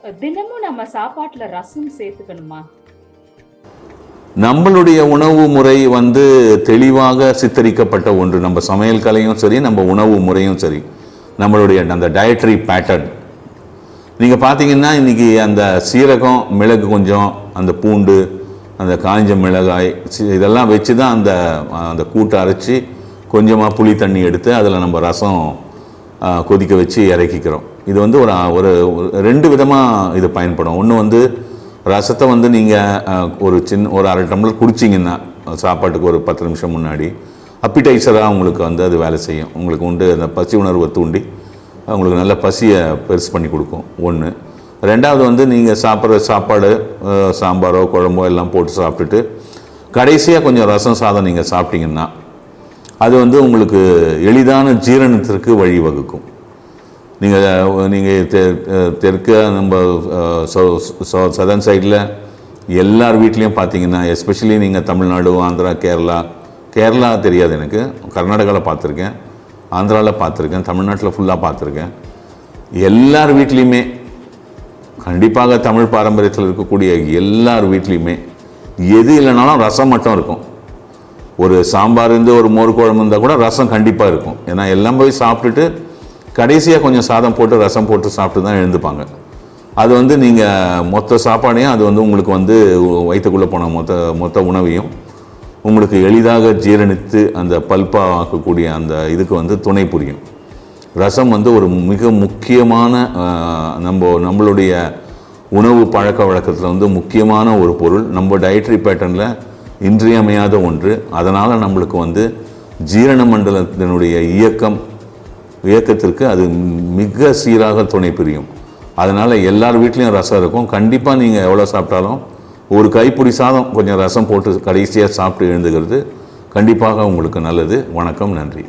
தினமும் நம்ம சாப்பாட்டுல ரசம் சேர்த்துக்கணுமா? நம்மளுடைய உணவு முறை தெளிவாக சித்தரிக்கப்பட்ட ஒன்று. நம்ம சமையல் கலையும் சரி, நம்ம உணவு முறையும் சரி, நம்மளுடைய அந்த டயட்ரி பேட்டர்ன். நீங்கள் பார்த்தீங்கன்னா இன்றைக்கி அந்த சீரகம், மிளகு கொஞ்சம், அந்த பூண்டு, அந்த காஞ்ச மிளகாய், இதெல்லாம் வச்சு தான் அந்த கூட்டை அரைச்சி கொஞ்சமாக புளி தண்ணி எடுத்து அதில் நம்ம ரசம் கொதிக்க வச்சு இறக்கிக்கிறோம். இது ஒரு ரெண்டு விதமாக இது பயன்படும். ஒன்று ரசத்தை நீங்கள் ஒரு அரை டம்ளர் குடிச்சிங்கன்னா சாப்பாட்டுக்கு ஒரு 10 நிமிஷம் முன்னாடி அப்பிடைசராக உங்களுக்கு அது வேலை செய்யும். உங்களுக்கு அந்த பசி உணர்வை தூண்டி உங்களுக்கு நல்ல பசியை பெருசு பண்ணி கொடுக்கும். ஒன்று. ரெண்டாவது நீங்கள் சாப்பிட்ற சாப்பாடு, சாம்பாரோ குழம்போ எல்லாம் போட்டு சாப்பிட்டுட்டு கடைசியாக கொஞ்சம் ரசம் சாதம் நீங்கள் சாப்பிட்டீங்கன்னா அது உங்களுக்கு எளிதான ஜீரணத்திற்கு வழிவகுக்கும். நீங்கள் தெற்க நம்ம சதர்ன் சைடில் எல்லார் வீட்லேயும் பார்த்தீங்கன்னா, எஸ்பெஷலி நீங்கள் தமிழ்நாடு, ஆந்திரா, கேரளா தெரியாது எனக்கு, கர்நாடகாவில் பார்த்துருக்கேன், ஆந்திராவில் பார்த்துருக்கேன், தமிழ்நாட்டில் ஃபுல்லாக பார்த்துருக்கேன். எல்லார் வீட்லேயுமே கண்டிப்பாக தமிழ் பாரம்பரியத்தில் இருக்கக்கூடிய எல்லார் வீட்லேயுமே எது இல்லைனாலும் ரசம் மட்டும் இருக்கும். ஒரு சாம்பார் ஒரு மோர் குழம்பு இருந்தால் கூட ரசம் கண்டிப்பாக இருக்கும். ஏன்னா எல்லாம் போய் சாப்பிட்டுட்டு கடைசியாக கொஞ்சம் சாதம் போட்டு ரசம் போட்டு சாப்பிட்டு தான் எழுந்துப்பாங்க. அது நீங்கள் மொத்த சாப்பாடையும் அது உங்களுக்கு வயிற்றுக்குள்ளே போன மொத்த உணவையும் உங்களுக்கு எளிதாக ஜீரணித்து அந்த பல்பாக ஆக்கக்கூடிய அந்த இதுக்கு துணை புரியும். ரசம் ஒரு மிக முக்கியமான நம்மளுடைய உணவு பழக்க வழக்கத்தில் முக்கியமான ஒரு பொருள். நம்ம டயட்ரி பேட்டர்னில் இன்றியமையாத ஒன்று. அதனால் நம்மளுக்கு ஜீரண மண்டலத்தினுடைய இயக்கத்திற்கு அது மிக சீராக துணை புரியும். அதனால் எல்லார் வீட்லேயும் ரசம் இருக்கும். கண்டிப்பாக நீங்கள் எவ்வளோ சாப்பிட்டாலும் ஒரு கைப்பிடி சாதம் கொஞ்சம் ரசம் போட்டு கடைசியாக சாப்பிட்டு எழுந்துக்கிறது கண்டிப்பாக உங்களுக்கு நல்லது. வணக்கம், நன்றி.